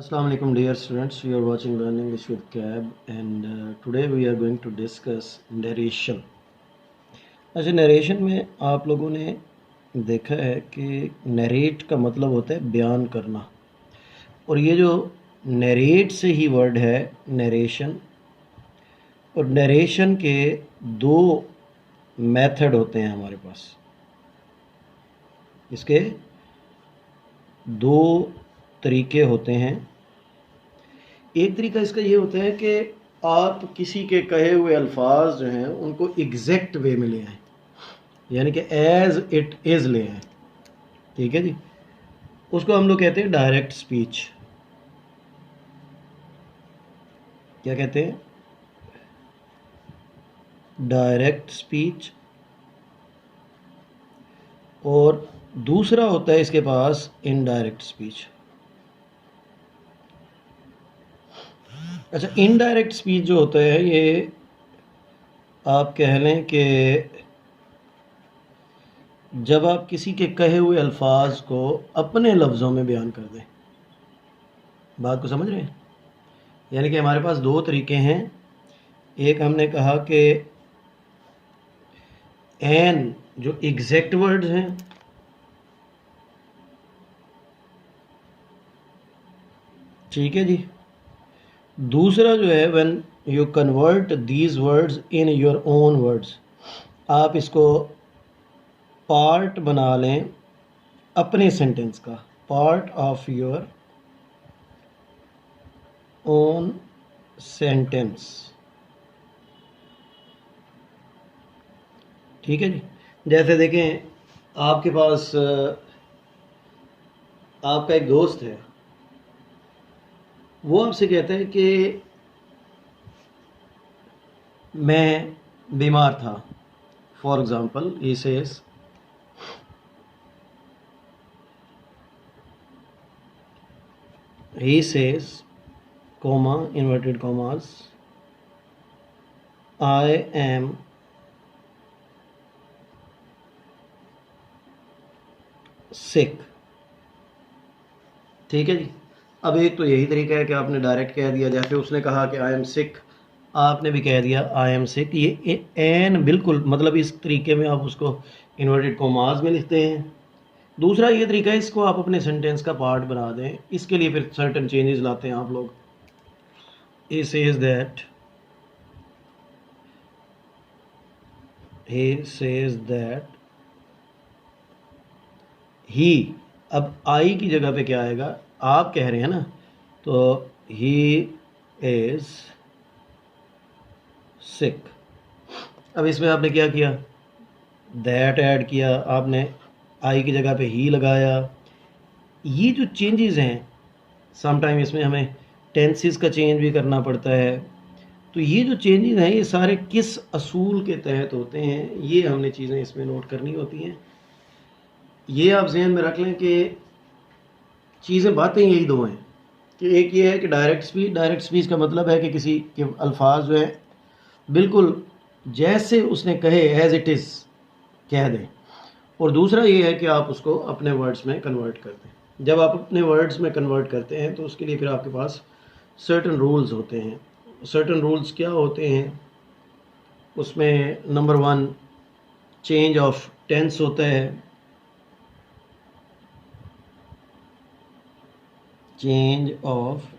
Assalamu alaikum dear students, you are watching Learn English with Cab and today we are going to discuss narration. अच्छा, narration में आप लोगों ने देखा है कि नरेट का मतलब होता है बयान करना, और ये जो नरेट से ही वर्ड है नरेशन, और नरेशन के दो मेथड होते हैं हमारे पास। इसके दो तरीके होते हैं। एक तरीका इसका ये होता है कि आप किसी के कहे हुए अल्फाज जो हैं उनको एग्जैक्ट वे में ले आएँ, यानी कि एज इट इज़ ले आएँ। ठीक है जी, उसको हम लोग कहते हैं डायरेक्ट स्पीच। क्या कहते हैं? Direct speech. और दूसरा होता है इसके पास इनडायरेक्ट स्पीच। अच्छा, इनडायरेक्ट स्पीच जो होता है ये आप कह लें कि जब आप किसी के कहे हुए अल्फाज को अपने लफ्ज़ों में बयान कर दें। बात को समझ रहे हैं? यानी कि हमारे पास दो तरीके हैं। एक हमने कहा कि एन जो एग्जैक्ट वर्ड्स हैं, ठीक है जी। दूसरा जो है when you convert these words in your own words, आप इसको पार्ट बना लें अपने सेंटेंस का, part of your own sentence. ठीक है जी। जैसे देखें, आपके पास आपका एक दोस्त है, वो आपसे कहता है कि मैं बीमार था। For example he says comma inverted commas I am sick। ठीक है जी। अब एक तो यही तरीका है कि आपने डायरेक्ट कह दिया, जैसे उसने कहा कि आई एम सिक, आपने भी कह दिया आई एम सिक। ये एन बिल्कुल मतलब इस तरीके में आप उसको इन्वर्टेड कॉमास में लिखते हैं। दूसरा ये तरीका है, इसको आप अपने सेंटेंस का पार्ट बना दें। इसके लिए फिर सर्टन चेंजेस लाते हैं आप लोग। he says that he, अब आई की जगह पे क्या आएगा? आप कह रहे हैं ना, तो he is sick। अब इसमें आपने क्या किया? that ऐड किया, आपने आई की जगह पे ही लगाया। ये जो चेंजेस हैं, समटाइम इसमें हमें टेंसेस का चेंज भी करना पड़ता है। तो ये जो चेंजेस हैं ये सारे किस असूल के तहत होते हैं, ये हमने चीज़ें इसमें नोट करनी होती हैं। ये आप जहन में रख लें कि चीज़ें बातें यही दो हैं कि एक ये है कि डायरेक्ट स्पीच का मतलब है कि किसी के अल्फाज जो हैं बिल्कुल जैसे उसने कहे एज इट इज़ कह दें, और दूसरा ये है कि आप उसको अपने वर्ड्स में कन्वर्ट कर दें। जब आप अपने वर्ड्स में कन्वर्ट करते हैं तो उसके लिए फिर आपके पास सर्टन रूल्स होते हैं। सर्टन रूल्स क्या होते हैं? उसमें नंबर 1 चेंज ऑफ टेंस होता है। चेंज ऑफ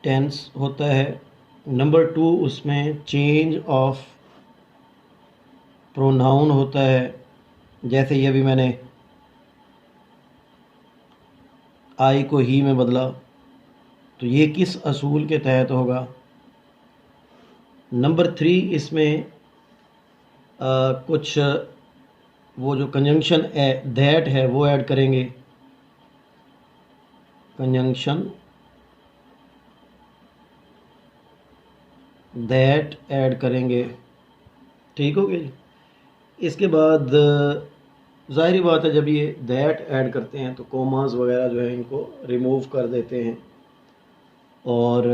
टेंस होता है। नंबर 2 उसमें चेंज ऑफ प्रोनाउन होता है। जैसे ये भी मैंने आई को ही में बदला, तो ये किस असूल के तहत होगा? नंबर 3 इसमें कुछ वो जो कंजंक्शन दैट है वो ऐड करेंगे। कंजंक्शन दैट ऐड करेंगे। ठीक हो गया जी। इसके बाद ज़ाहिरी बात है, जब ये दैट ऐड करते हैं तो कॉमास वगैरह जो है इनको रिमूव कर देते हैं। और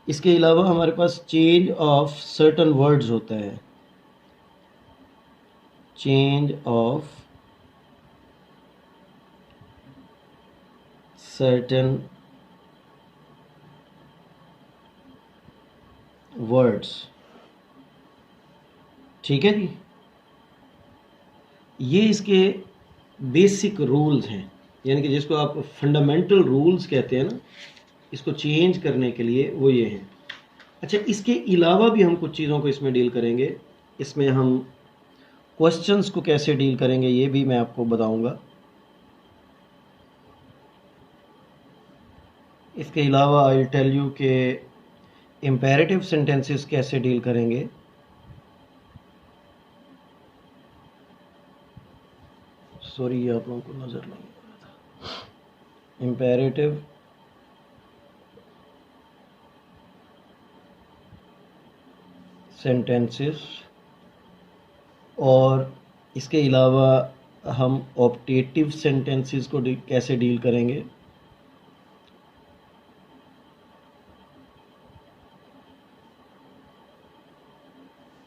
इसके अलावा हमारे पास चेंज ऑफ सर्टन वर्ड्स होता है। Change of certain words। ठीक है जी, ये इसके बेसिक रूल्स हैं, यानी कि जिसको आप फंडामेंटल रूल्स कहते हैं ना, इसको चेंज करने के लिए वो ये हैं। अच्छा, इसके अलावा भी हम कुछ चीज़ों को इसमें डील करेंगे। इसमें हम क्वेश्चंस को कैसे डील करेंगे ये भी मैं आपको बताऊंगा। इसके अलावा आई विल टेल यू कि इम्पेरेटिव सेंटेंसेस कैसे डील करेंगे। सॉरी, ये आप लोगों को नज़र नहीं आ रहा था। इम्पेरेटिव सेंटेंसेस, और इसके अलावा हम ऑप्टेटिव सेंटेंसेस को कैसे डील करेंगे।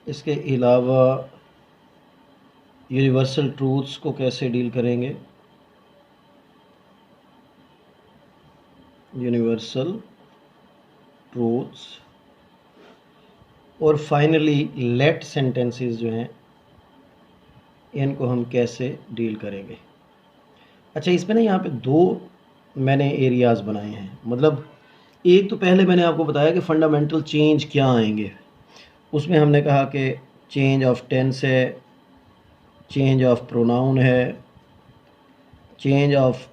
इसके अलावा यूनिवर्सल ट्रूथ्स को कैसे डील करेंगे, यूनिवर्सल ट्रूथ्स, और फाइनली लेट सेंटेंसेस जो हैं इनको हम कैसे डील करेंगे। अच्छा, इसमें ना यहाँ पे दो मैंने एरियाज़ बनाए हैं। मतलब एक तो पहले मैंने आपको बताया कि फंडामेंटल चेंज क्या आएंगे, उसमें हमने कहा कि चेंज ऑफ टेंस है, चेंज ऑफ प्रोनाउन है, change of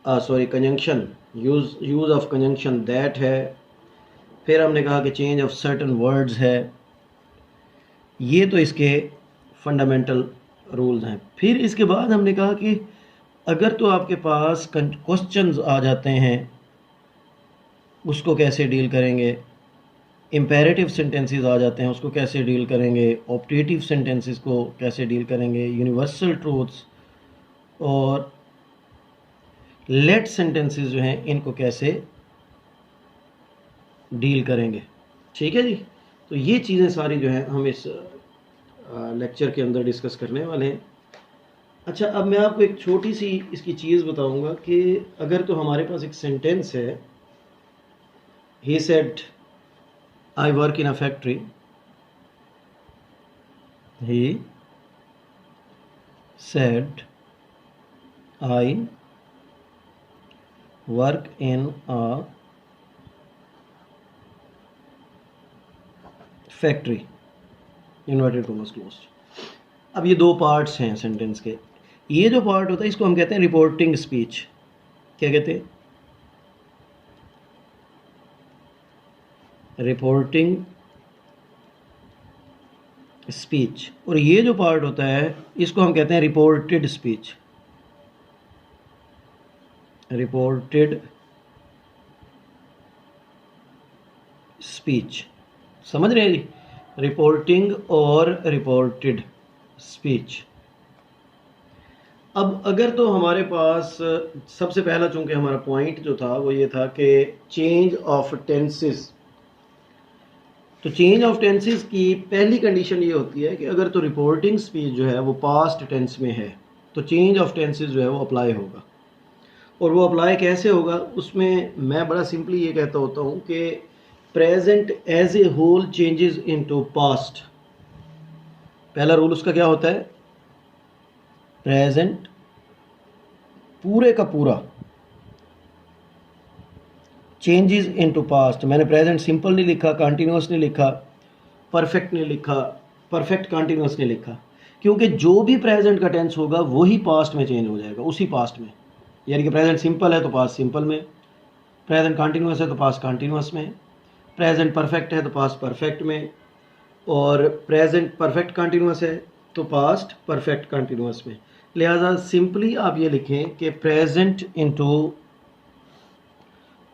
conjunction, use of conjunction that है, फिर हमने कहा कि चेंज ऑफ सर्टन वर्ड्स है। ये तो इसके फंडामेंटल रूल्स हैं। फिर इसके बाद हमने कहा कि अगर तो आपके पास क्वेश्चंस आ जाते हैं उसको कैसे डील करेंगे, इम्पेरेटिव सेंटेंसेस आ जाते हैं उसको कैसे डील करेंगे, ऑप्टेटिव सेंटेंसेस को कैसे डील करेंगे, यूनिवर्सल ट्रूथ्स और लेट सेंटेंसेस जो हैं इनको कैसे डील करेंगे। ठीक है जी, तो ये चीज़ें सारी जो हैं हम इस लेक्चर के अंदर डिस्कस करने वाले हैं। अच्छा, अब मैं आपको एक छोटी सी इसकी चीज़ बताऊंगा कि अगर तो हमारे पास एक सेंटेंस है, he said I work in a factory, he said I work in a factory, inverted commas closed. अब ये दो पार्ट्स हैं सेंटेंस के। ये जो पार्ट होता है इसको हम कहते हैं रिपोर्टिंग स्पीच। क्या कहते हैं? Reporting speech. और ये जो पार्ट होता है इसको हम कहते हैं रिपोर्टेड स्पीच। रिपोर्टेड स्पीच, समझ रहे हैं जी? रिपोर्टिंग और रिपोर्टेड स्पीच। अब अगर तो हमारे पास सबसे पहला, चूंकि हमारा पॉइंट जो था वो ये था कि चेंज ऑफ टेंसेस, तो चेंज ऑफ टेंसेस की पहली कंडीशन ये होती है कि अगर तो रिपोर्टिंग स्पीच जो है वो पास्ट टेंस में है तो चेंज ऑफ टेंसेस जो है वो अप्लाई होगा। और वो अप्लाई कैसे होगा, उसमें मैं बड़ा सिंपली ये कहता होता हूँ कि present as a whole changes into past. पहला रूल उसका क्या होता है? प्रेजेंट पूरे का पूरा चेंजेस इनटू पास्ट। मैंने प्रेजेंट सिंपल नहीं लिखा, कंटिन्यूअस नहीं लिखा, परफेक्ट नहीं लिखा, परफेक्ट कंटिन्यूअस नहीं लिखा, क्योंकि जो भी प्रेजेंट का टेंस होगा वही पास्ट में चेंज हो जाएगा, उसी पास्ट में। यानी कि प्रेजेंट सिंपल है तो पास्ट सिंपल में, प्रेजेंट कंटिन्यूअस है तो पास्ट कंटिन्यूअस में, प्रेजेंट परफेक्ट है तो पास्ट परफेक्ट में, और प्रेजेंट परफेक्ट कंटिन्यूअस है तो पास्ट परफेक्ट कंटिन्यूअस में। लिहाजा सिंपली आप ये लिखें कि present into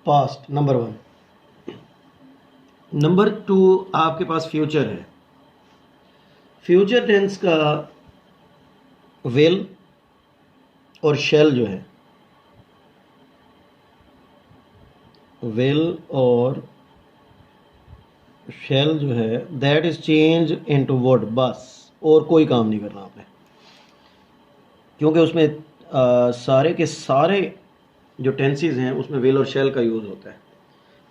past, number 1। Number 2, आपके पास फ्यूचर है। फ्यूचर टेंस का विल और शेल जो है, विल और शेल जो है, that is change into would. बस और कोई काम नहीं करना आपने, क्योंकि उसमें सारे के सारे जो टेंसेस हैं उसमें विल और शैल का यूज़ होता है।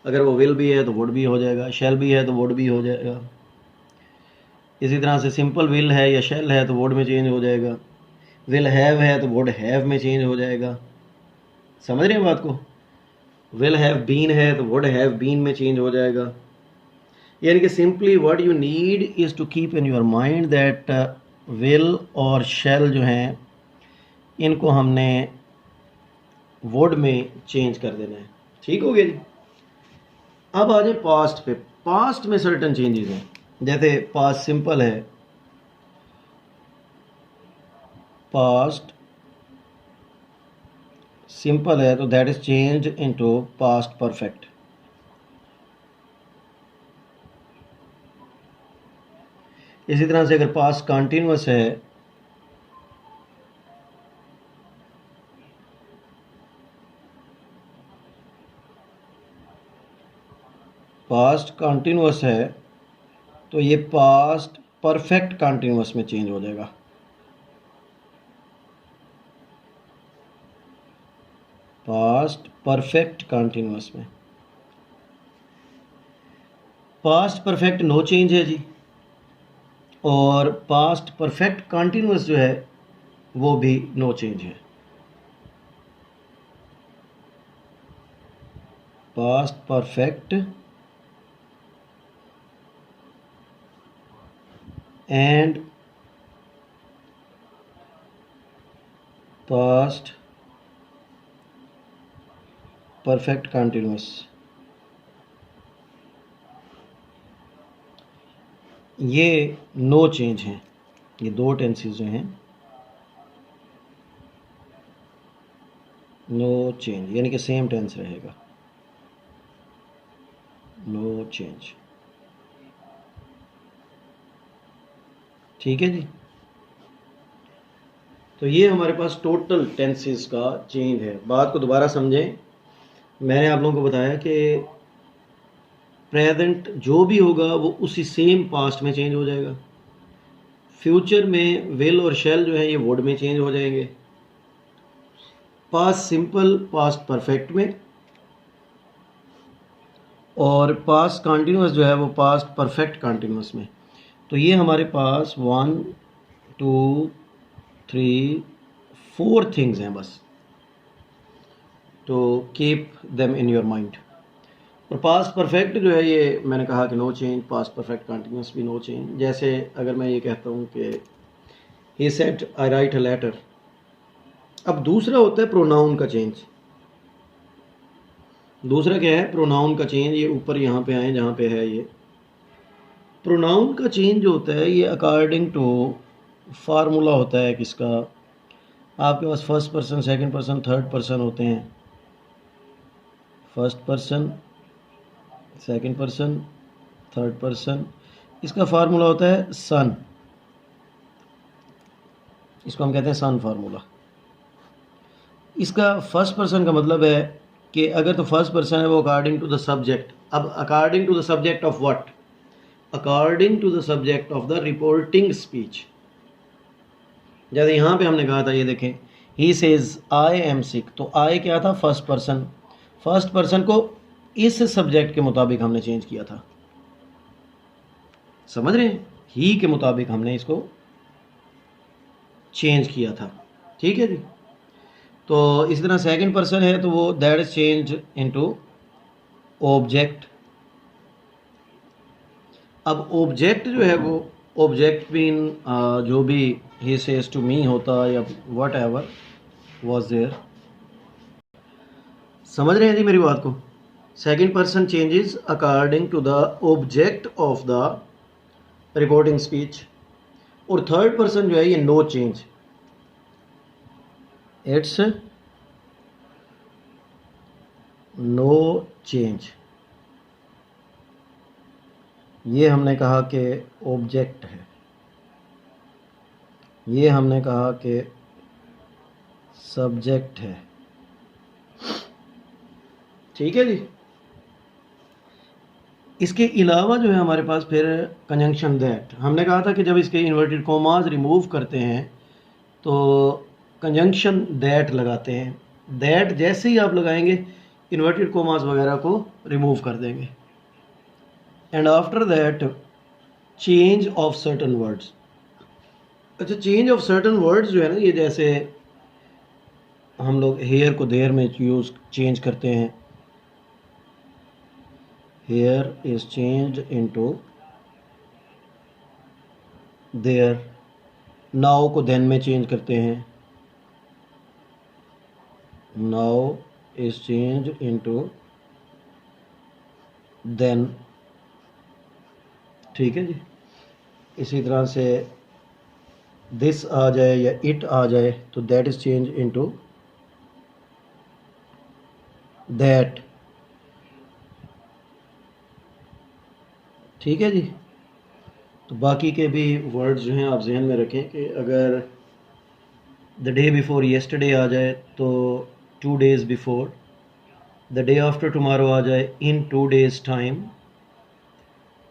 अगर वो विल भी है तो वुड भी हो जाएगा, शैल भी है तो वुड भी हो जाएगा। इसी तरह से सिंपल विल है या शैल है तो वुड में चेंज हो जाएगा, विल हैव है तो वुड हैव में चेंज हो जाएगा। समझ रहे हैं बात को? विल हैव बीन है तो वुड हैव बीन में चेंज हो जाएगा। यानी कि simply what you need is to keep in your mind that will और शैल जो हैं इनको हमने वुड में चेंज कर देना है। ठीक हो गया जी। अब आ जाए पास्ट पे। पास्ट में सर्टन चेंजेस हैं, जैसे पास्ट सिंपल है, पास्ट सिंपल है तो that is changed into past perfect. इसी तरह से अगर पास्ट कंटिन्यूअस है तो ये पास्ट परफेक्ट कंटिन्यूअस में चेंज हो जाएगा। पास्ट परफेक्ट कंटिन्यूअस में। पास्ट परफेक्ट नो चेंज है जी, और पास्ट परफेक्ट कंटिन्यूअस जो है वो भी नो चेंज है। Past perfect and past perfect continuous, ये नो चेंज हैं। ये दो टेंसेस जो हैं नो चेंज, यानी कि सेम टेंस रहेगा, नो चेंज। ठीक है जी। तो ये हमारे पास टोटल टेंसेस का चेंज है। बात को दोबारा समझें। मैंने आप लोगों को बताया कि प्रेजेंट जो भी होगा वो उसी सेम पास्ट में चेंज हो जाएगा। फ्यूचर में विल और शैल जो है ये वुड में चेंज हो जाएंगे। पास्ट सिंपल पास्ट परफेक्ट में, और पास्ट कंटिन्यूअस जो है वो पास्ट परफेक्ट कंटिन्यूअस में। तो ये हमारे पास 1 2 3 4 थिंग्स हैं बस, तो keep them in your mind. और पास्ट परफेक्ट जो है ये मैंने कहा कि no change, past perfect continuous भी नो चेंज। जैसे अगर मैं ये कहता हूँ कि he said I write a letter. अब दूसरा होता है प्रोनाउन का चेंज। दूसरा क्या है? प्रोनाउन का चेंज। ये ऊपर यहाँ पे आए जहाँ पे है ये प्रोनाउन का चेंज जो होता है ये अकॉर्डिंग टू फार्मूला होता है किसका? आपके पास first person, second person, third person होते हैं। First person, second person, third person. इसका फार्मूला होता है सन। इसको हम कहते हैं सन फार्मूला। इसका फर्स्ट पर्सन का मतलब है कि अगर तो फर्स्ट पर्सन है वो अकॉर्डिंग टू द सब्जेक्ट। अब according to the subject of what? According to the subject of the reporting speech. जैसे यहाँ पे हमने कहा था, ये देखें, he says I am sick, तो आई क्या था? First person. फर्स्ट पर्सन को इस सब्जेक्ट के मुताबिक हमने चेंज किया था। समझ रहे हैं? ही के मुताबिक हमने इसको चेंज किया था। ठीक है जी। तो इस तरह सेकंड पर्सन है तो वो that is change into object. अब ऑब्जेक्ट जो है वो ऑब्जेक्ट मीन जो भी ही सेज टू मी होता या वट एवर वॉज देयर। समझ रहे हैं जी मेरी बात को? Second person changes according to the object of the recording speech, और थर्ड पर्सन जो है ये no change, it's no change. ये हमने कहा कि ऑब्जेक्ट है, ये हमने कहा कि सब्जेक्ट है। ठीक है जी। इसके अलावा जो है हमारे पास फिर कंजंक्शन दैट। हमने कहा था कि जब इसके इन्वर्टेड कॉमाज रिमूव करते हैं तो कंजंक्शन दैट लगाते हैं। दैट जैसे ही आप लगाएंगे इन्वर्टेड कोमास वगैरह को रिमूव कर देंगे। And after that change of certain words. अच्छा, चेंज ऑफ सर्टन वर्ड्स जो है ना, ये जैसे हम लोग हेयर को देयर में यूज चेंज करते हैं, here is changed into there. Now को देन में चेंज करते हैं, now is changed into then. ठीक है जी। इसी तरह से दिस आ जाए या इट आ जाए तो that is change into that. ठीक है जी। तो बाकी के भी वर्ड्स जो हैं आप जहन में रखें कि अगर द डे बिफोर येस्टरडे आ जाए तो 2 days before, the day after tomorrow आ जाए इन 2 days टाइम,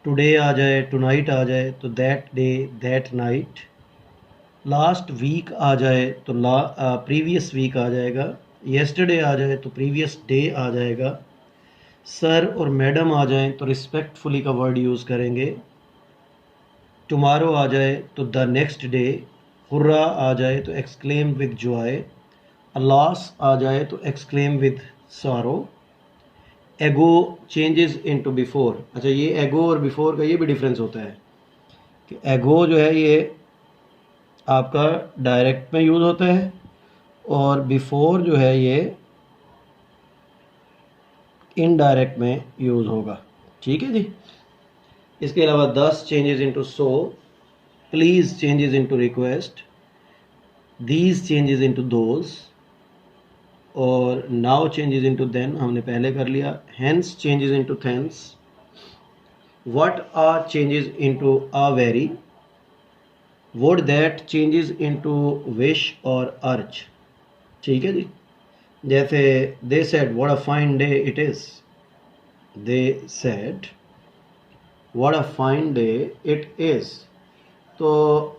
टुडे आ जाए टुनाइट आ जाए तो that day that night, last week आ जाए तो प्रीवियस वीक आ जाएगा, येस्टरडे आ जाए तो प्रीवियस डे आ जाएगा, सर और मैडम आ जाए तो रिस्पेक्टफुली का वर्ड यूज़ करेंगे, टुमारो आ जाए तो द नेक्स्ट डे, हुर्रा आ जाए तो एक्सक्लेम विद जॉय, अलास आ जाए तो एक्सक्लेम विद सॉरो, एगो चेंजेस इनटू बिफोर। अच्छा, ये एगो और बिफोर का ये भी डिफरेंस होता है कि एगो जो है ये आपका डायरेक्ट में यूज़ होता है और बिफोर जो है ये इनडायरेक्ट में यूज़ होगा। ठीक है जी। इसके अलावा 10 changes into so, please changes into request, these changes into those, और नाउ चेंजेस इनटू देन हमने पहले कर लिया, hence changes into thence, what are changes into a very, would that changes into wish और अर्ज। ठीक है जी। जैसे they said what a fine day it is, they said what a fine day it is. तो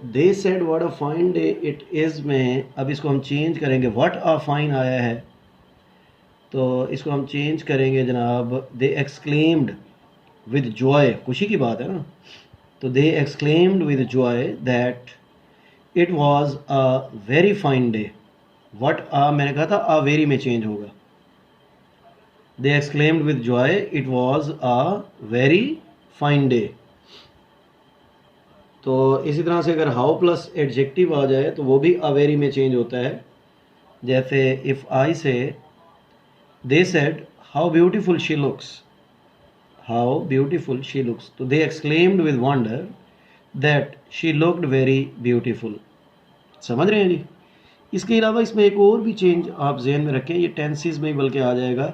they said what a fine day it is में अब इसको हम चेंज करेंगे, व्हाट अ फाइन आया है तो इसको हम चेंज करेंगे जनाब, दे एक्सक्लेम्ड विद जॉय, खुशी की बात है ना, तो they exclaimed with joy that it was a very fine day. What मैंने कहा था अ वेरी में चेंज होगा, they exclaimed with joy it was a very fine day. तो इसी तरह से अगर हाउ प्लस एडजेक्टिव आ जाए तो वो भी अ वेरी में चेंज होता है। जैसे if I say they said how beautiful she looks, how beautiful she looks, तो they exclaimed with wonder that she looked very beautiful. समझ रहे हैं जी। इसके अलावा इसमें एक और भी चेंज आप जहन में रखें, ये टेंसेस में बल्कि आ जाएगा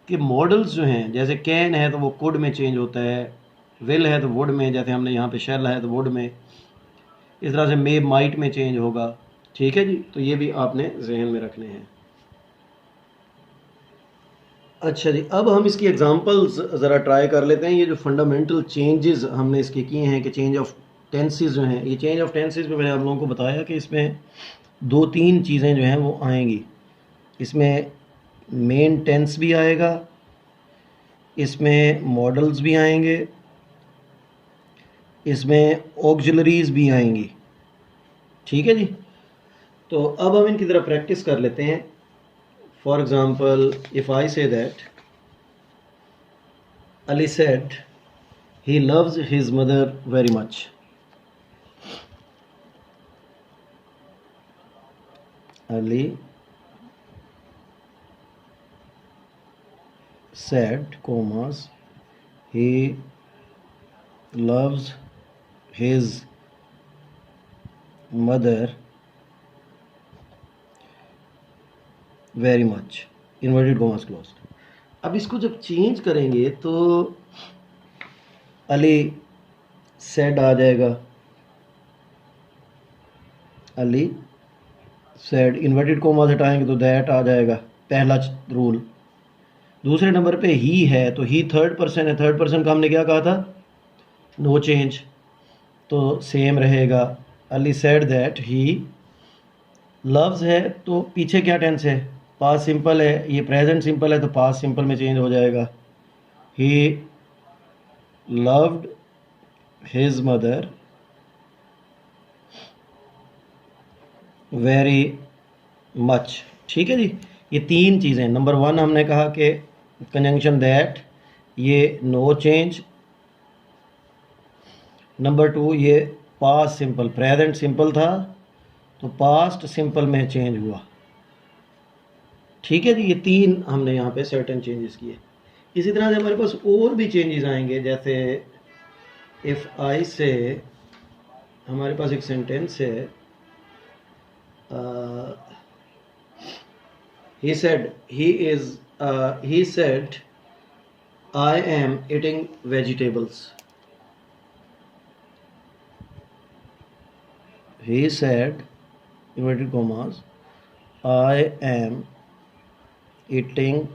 कि मॉडल्स जो हैं, जैसे कैन है तो वो कुड में चेंज होता है, विल है तो वुड में, जैसे हमने यहाँ पे शेल है तो वुड में, इस तरह से मे माइट में चेंज होगा। ठीक है जी। तो ये भी आपने जहन में रखने हैं। अच्छा जी, अब हम इसकी एग्जांपल्स ज़रा ट्राई कर लेते हैं। ये जो फंडामेंटल चेंजेस हमने इसके किए हैं कि चेंज ऑफ टेंसेस जो हैं, ये चेंज ऑफ टेंसेस में मैंने आप लोगों को बताया कि इसमें 2-3 चीज़ें जो हैं वो आएंगी। इसमें मेन टेंस भी आएगा, इसमें मॉडल्स भी आएंगे, इसमें ऑक्सिलरीज भी आएंगी। ठीक है जी। तो अब हम इनकी तरह प्रैक्टिस कर लेते हैं। For example, if I say that Ali said he loves his mother very much. Ali said, commas, he loves his mother very much, inverted commas closed। अब इसको जब चेंज करेंगे तो अली said आ जाएगा, अली said, इन्वर्टेड कॉमास हटाएंगे तो दैट आ जाएगा, पहला रूल। दूसरे नंबर पे ही है तो ही थर्ड पर्सन है, थर्ड पर्सन का हमने क्या कहा था, नो चेंज, तो सेम रहेगा। Ali said that he loves है तो पीछे क्या टेंस है, पास्ट सिंपल है, ये प्रेजेंट सिंपल है तो पास्ट सिंपल में चेंज हो जाएगा। He loved his mother very much. ठीक है जी, ये तीन चीज़ें। नंबर वन हमने कहा कि कंजंक्शन दैट, ये नो चेंज। नंबर टू, ये पास्ट सिंपल, प्रेजेंट सिंपल था तो पास्ट सिंपल में चेंज हुआ। ठीक है जी, ये तीन हमने यहाँ पे सर्टेन चेंजेस किए। इसी तरह से हमारे पास और भी चेंजेस आएंगे, जैसे इफ़ आई से, हमारे पास एक सेंटेंस है, he said I am eating vegetables. He said, inverted commas, I am eating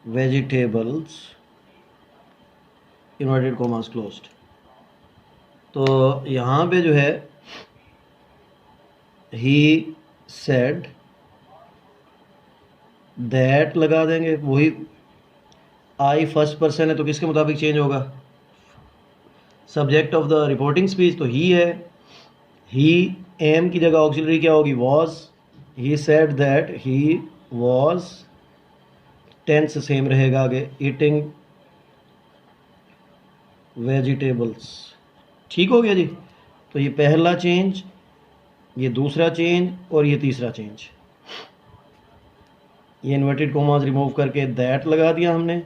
vegetables, inverted commas closed. तो यहाँ पे जो है he said that लगा देंगे, वही आई फर्स्ट पर्सन है तो किसके मुताबिक चेंज होगा? Subject of the reporting speech तो ही है। ही, एम की जगह ऑक्सिलरी क्या होगी? Was. He said that he was, tense same रहेगा आगे, ईटिंग वेजिटेबल्स। ठीक हो गया जी। तो ये पहला चेंज, ये दूसरा चेंज और ये तीसरा चेंज। ये इन्वर्टेड कोमास रिमूव करके दैट लगा दिया हमने,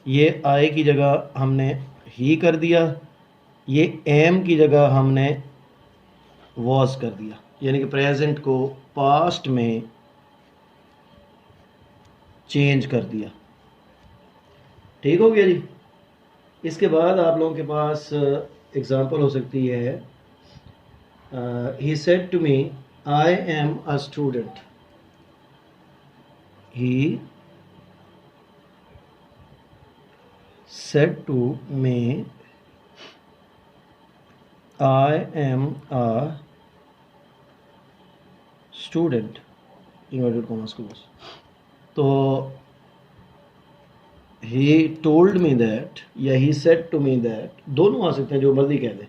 ये आई की जगह हमने ही कर दिया, ये एम की जगह हमने वॉज कर दिया, यानी कि प्रेजेंट को पास्ट में चेंज कर दिया। ठीक हो गया जी। इसके बाद आप लोगों के पास एग्जांपल हो सकती है, he said to me I am a student. he said to me I am a student, inverted commas close। तो he told me that या he said to me that, दोनों आ सकते हैं, जो मर्जी कह दें,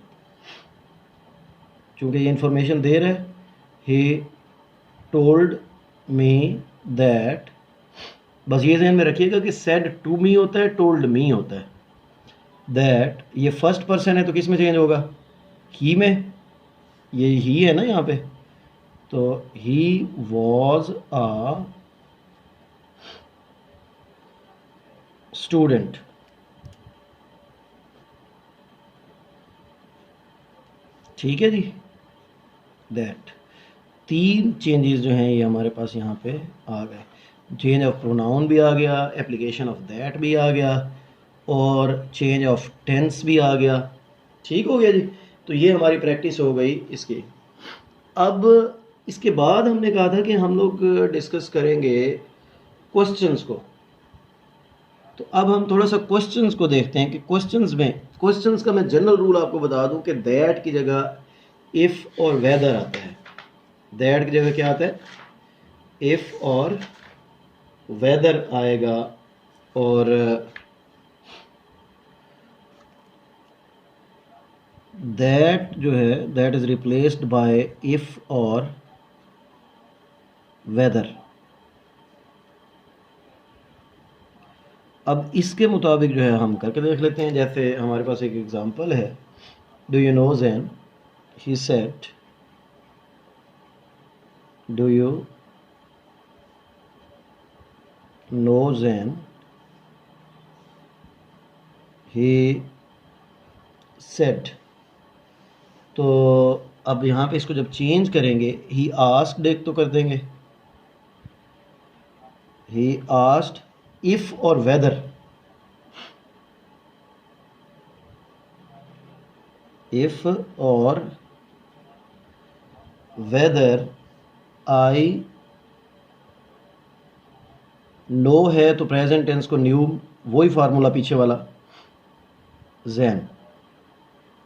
चूँकि ये इंफॉर्मेशन दे रहा है। he told me that, बस ये ध्यान में रखिएगा कि said to me होता है, told me होता है। that ये फर्स्ट पर्सन है तो किस में चेंज होगा? ही में, ये ही है ना यहाँ पे। तो he was a student। ठीक है जी। that, तीन चेंजेस जो हैं ये हमारे पास यहाँ पे आ गए। चेंज ऑफ प्रोनाउन भी आ गया, एप्लीकेशन ऑफ दैट भी आ गया और चेंज ऑफ टेंस भी आ गया। ठीक हो गया जी। तो ये हमारी प्रैक्टिस हो गई इसकी। अब इसके बाद हमने कहा था कि हम लोग डिस्कस करेंगे क्वेश्चंस को। तो अब हम थोड़ा सा क्वेश्चंस को देखते हैं कि क्वेश्चंस का मैं जनरल रूल आपको बता दूं कि दैट की जगह इफ़ और वेदर आता है। दैट की जगह क्या आता है? इफ़ और वेदर आएगा, और दैट जो है that is replaced by if और वेदर। अब इसके मुताबिक जो है हम करके देख लेते हैं। जैसे हमारे पास एक एग्जांपल है, do you know Zain, he said, do you know Zain, he said. तो अब यहाँ पे इसको जब चेंज करेंगे, ही आस्क्ड एक तो कर देंगे, ही आस्क्ड इफ और वेदर, इफ और वेदर आई नो है तो प्रेजेंट टेंस को न्यू, वही फार्मूला पीछे वाला, ज़ैन।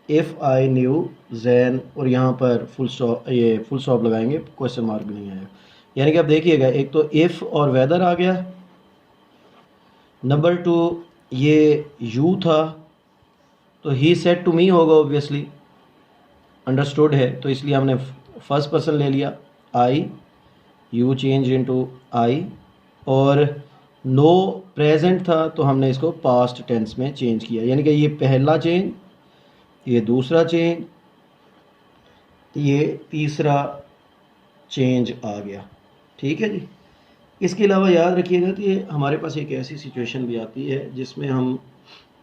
इफ़ आई न्यू ज़ैन, और यहाँ पर फुल स्टॉप, ये फुल स्टॉप लगाएंगे, क्वेश्चन मार्क भी नहीं आएगा। यानी कि अब देखिएगा, एक तो इफ़ और वेदर आ गया, नंबर 2 ये यू था तो ही सेड टू मी होगा, ऑब्वियसली अंडरस्टूड है, तो इसलिए हमने फर्स्ट पर्सन ले लिया आई, यू चेंज इनटू आई। और नो प्रेजेंट था तो हमने इसको पास्ट टेंस में चेंज किया, यानी कि ये पहला चेंज, ये दूसरा चेंज, ये तीसरा चेंज आ गया। ठीक है जी। इसके अलावा याद रखिएगा कि हमारे पास एक ऐसी सिचुएशन भी आती है जिसमें हम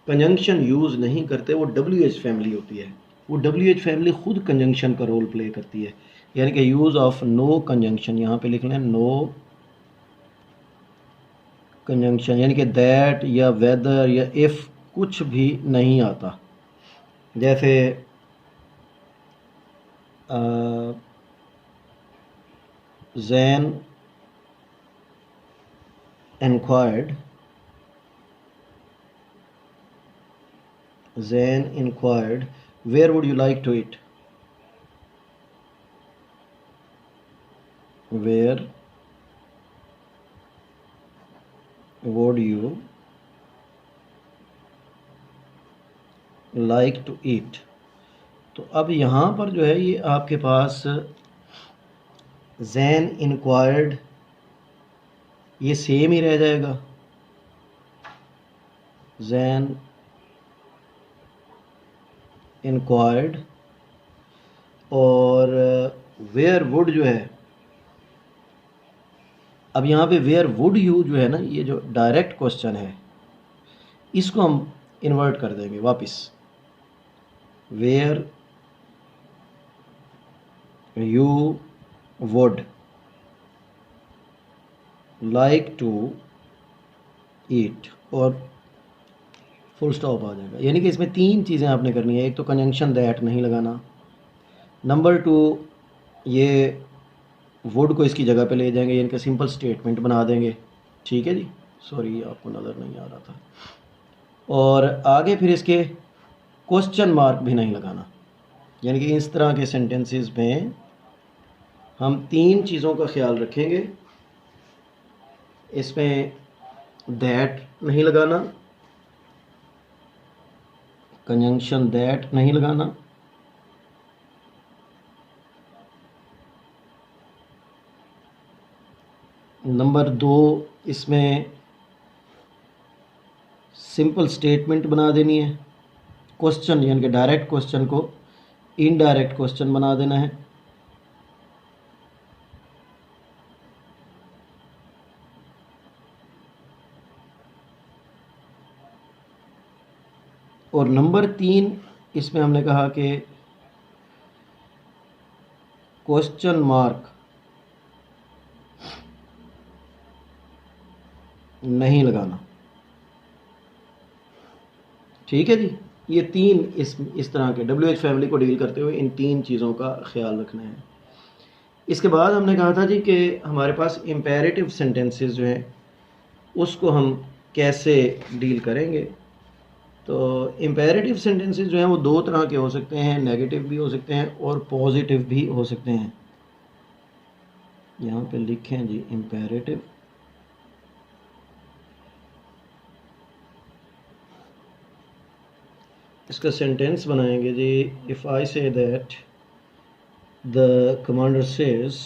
कंजंक्शन यूज़ नहीं करते, वो डब्ल्यू एच फैमिली होती है। वो डब्ल्यू एच फैमिली खुद कंजंक्शन का रोल प्ले करती है, यानी कि यूज़ ऑफ नो कंजंक्शन, यहाँ पे लिख लें नो कंजंक्शन, यानी कि दैट या वेदर या इफ़ कुछ भी नहीं आता। जैसे Jain inquired where would you like to eat, where would you like to eat। तो अब यहाँ पर जो है ये आपके पास जैन इंक्वायर्ड ये सेम ही रह जाएगा, जैन इंक्वायर्ड, और वेयर वुड जो है, अब यहाँ पे वेयर वुड यू जो है ना, ये जो डायरेक्ट क्वेश्चन है इसको हम इन्वर्ट कर देंगे वापस, where you would like to eat, और फुल स्टॉप आ जाएगा। यानी कि इसमें 3 चीज़ें आपने करनी है, एक तो कंजंक्शन दैट नहीं लगाना, नंबर 2 ये वुड को इसकी जगह पे ले जाएंगे, यानी कि सिंपल स्टेटमेंट बना देंगे। ठीक है जी, सॉरी आपको नज़र नहीं आ रहा था। और आगे फिर इसके क्वेश्चन मार्क भी नहीं लगाना, यानी कि इस तरह के सेंटेंसेस में हम 3 चीज़ों का ख्याल रखेंगे। इसमें दैट नहीं लगाना, कंजंक्शन दैट नहीं लगाना, नंबर 2 इसमें सिंपल स्टेटमेंट बना देनी है, क्वेश्चन यानी कि डायरेक्ट क्वेश्चन को इनडायरेक्ट क्वेश्चन बना देना है। और नंबर 3 इसमें हमने कहा कि क्वेश्चन मार्क नहीं लगाना। ठीक है जी, ये 3 इस तरह के डब्ल्यू एच फैमिली को डील करते हुए इन 3 चीज़ों का ख्याल रखना है। इसके बाद हमने कहा था जी कि हमारे पास इम्पेरेटिव सेंटेंसेस जो हैं उसको हम कैसे डील करेंगे। तो इम्पेरेटिव सेंटेंसेस जो हैं वो 2 तरह के हो सकते हैं, नेगेटिव भी हो सकते हैं और पॉजिटिव भी हो सकते हैं। यहाँ पे लिखें जी इम्पेरेटिव, इसका सेंटेंस बनाएंगे जी, if I say that the commander says,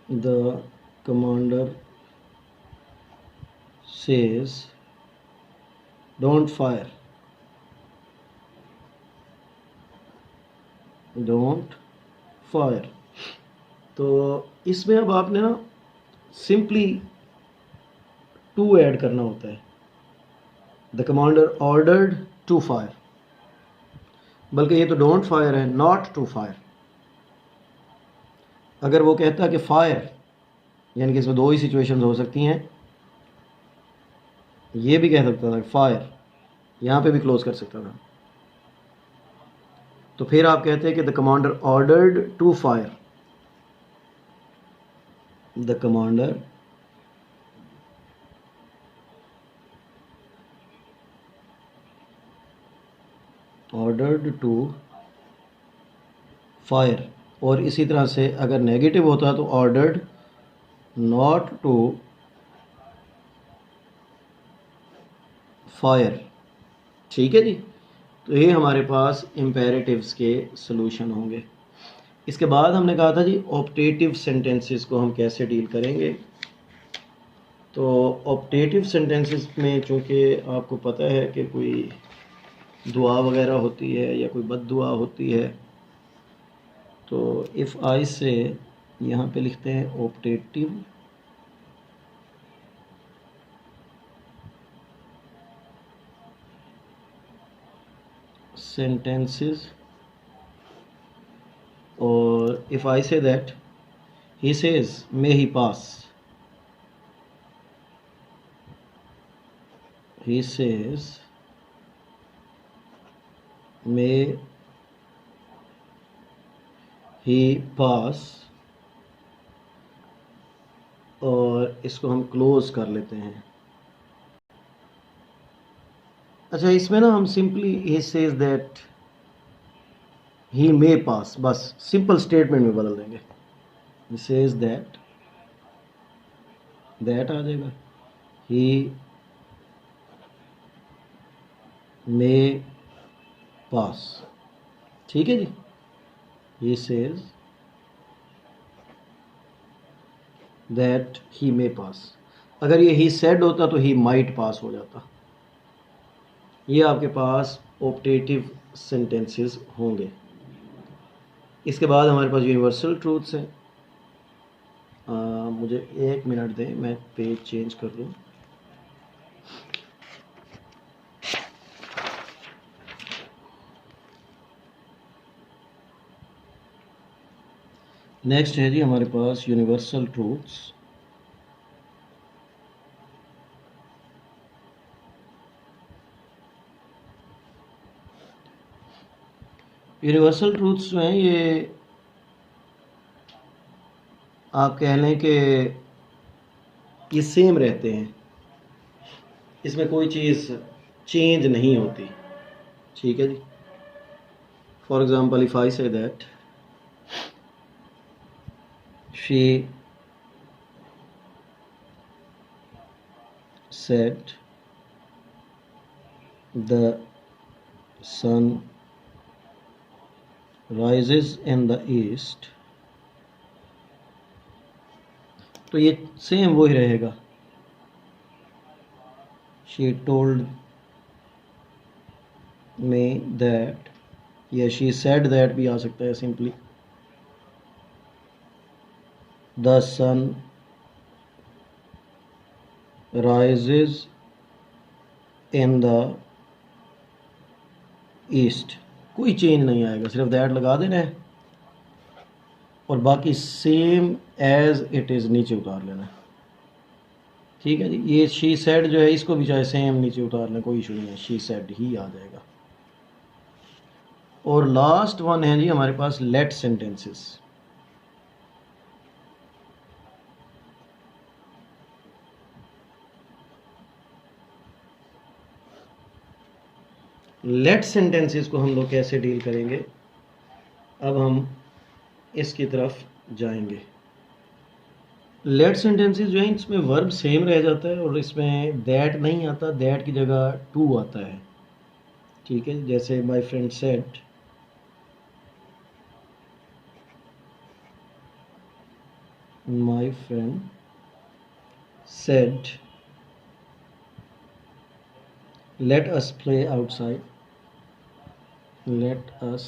the commander says don't fire, don't fire. तो इसमें अब आपने ना सिंपली टू ऐड करना होता है, the commander ordered to fire, बल्कि ये तो डोंट फायर है, नॉट टू फायर। अगर वो कहता कि फायर, यानी कि इसमें 2 ही सिचुएशंस हो सकती हैं, ये भी कह सकता था फायर, यहाँ पे भी क्लोज कर सकता था। तो फिर आप कहते हैं कि the commander ordered to fire, the commander ordered to fire, और इसी तरह से अगर नेगेटिव होता है तो ऑर्डर्ड नॉट टू फायर। ठीक है जी। तो ये हमारे पास इम्पेरेटिव्स के सॉल्यूशन होंगे। इसके बाद हमने कहा था जी ऑप्टेटिव सेंटेंसेस को हम कैसे डील करेंगे। तो ऑप्टेटिव सेंटेंसेस में चूँकि आपको पता है कि कोई दुआ वगैरह होती है या कोई बद दुआ होती है, तो इफ़ आई से यहाँ पे लिखते हैं optative sentences, or if I say that he says may he pass, he says may he pass, और इसको हम क्लोज कर लेते हैं। अच्छा, इसमें ना हम simply he says that he may pass, बस सिंपल स्टेटमेंट में बदल देंगे। he says that आ जाएगा, he may pass। ठीक है जी। he says that he may pass। अगर ये he said होता तो he might pass हो जाता। ये आपके पास ऑप्टेटिव सेंटेंसेस होंगे। इसके बाद हमारे पास यूनिवर्सल ट्रूथ्स हैं। मुझे 1 मिनट दें, मैं पेज चेंज कर लूँ। नेक्स्ट है जी हमारे पास यूनिवर्सल ट्रूथ्स। यूनिवर्सल ट्रूथ्स जो हैं ये आप कह लें कि ये सेम रहते हैं, इसमें कोई चीज़ चेंज नहीं होती। ठीक है जी। For example if I say that she said the sun rises in the east, तो ये सेम वही रहेगा। she told me that, या she said that भी आ सकता है simply. the sun rises in the east, कोई चेंज नहीं आएगा, सिर्फ दैट लगा देना है और बाकी सेम एज इट इज़ नीचे उतार लेना है। ठीक है जी। ये शी सेड जो है इसको भी चाहे सेम नीचे उतार लें, कोई इशू नहीं है, शी सेड ही आ जाएगा। और लास्ट वन है जी हमारे पास लेट सेंटेंसेस। लेट सेंटेंसेस को हम लोग कैसे डील करेंगे, अब हम इसकी तरफ जाएंगे। लेट सेंटेंसेस जो है इसमें वर्ब सेम रह जाता है और इसमें दैट नहीं आता, दैट की जगह टू आता है। ठीक है, जैसे my friend said, my friend said let us play outside, let us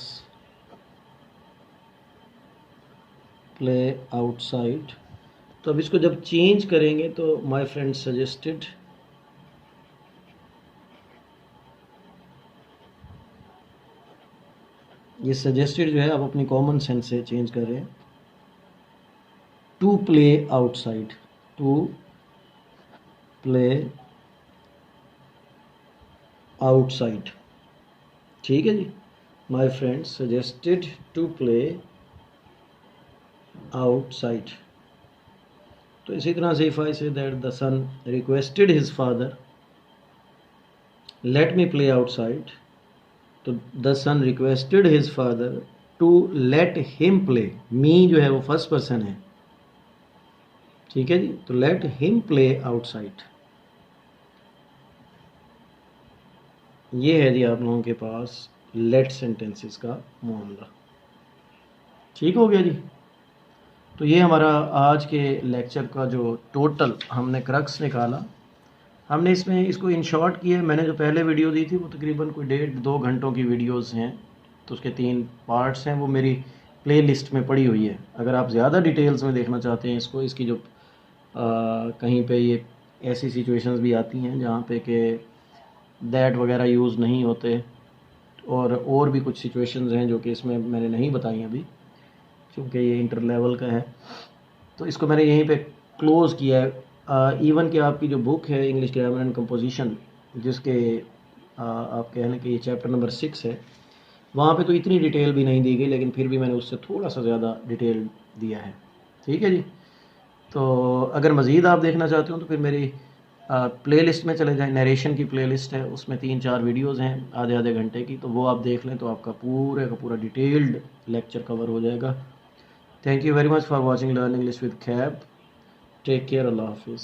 play outside. तो अब इसको जब चेंज करेंगे तो माय फ्रेंड सजेस्टेड, ये सजेस्टेड जो है आप अपनी कॉमन सेंस से चेंज कर रहे हैं। To play outside, to play outside. ठीक है जी। My friend suggested to play outside. तो इसी तरह से if I say that the son requested his father let me play outside, तो the son requested his father to let him play, me जो है वो फर्स्ट पर्सन है, ठीक है जी। तो लेट हिम प्ले आउटसाइड, ये है जी आप लोगों के पास लेट सेंटेंसेस का मामला। ठीक हो गया जी। तो ये हमारा आज के लेक्चर का जो टोटल हमने क्रक्स निकाला, हमने इसमें इसको इन शॉर्ट किया। मैंने जो पहले वीडियो दी थी वो तकरीबन कोई 1.5-2 घंटों की वीडियोस हैं, तो उसके 3 पार्ट्स हैं, वो मेरी प्ले लिस्ट में पड़ी हुई है। अगर आप ज़्यादा डिटेल्स में देखना चाहते हैं इसको, इसकी जो कहीं पे ये ऐसी सिचुएशंस भी आती हैं जहाँ पे कि दैट वगैरह यूज़ नहीं होते, और भी कुछ सिचुएशंस हैं जो कि इसमें मैंने नहीं बताई अभी, क्योंकि ये इंटर लेवल का है। तो इसको मैंने यहीं पे क्लोज़ किया है। इवन कि आपकी जो बुक है इंग्लिश ग्रामर एंड कंपोजिशन, जिसके आप कह लें कि ये चैप्टर नंबर 6 है, वहाँ पे तो इतनी डिटेल भी नहीं दी गई, लेकिन फिर भी मैंने उससे थोड़ा सा ज़्यादा डिटेल दिया है। ठीक है जी। तो अगर मज़ीद आप देखना चाहते हो तो फिर मेरी प्लेलिस्ट में चले जाएं। नरेशन की प्लेलिस्ट है, उसमें 3-4 वीडियोज़ हैं आधे आधे घंटे की, तो वो आप देख लें तो आपका पूरे का पूरा डिटेल्ड लेक्चर कवर हो जाएगा। Thank you very much for watching learn English with खैब। टेक केयर, अल्लाह हाफिज़।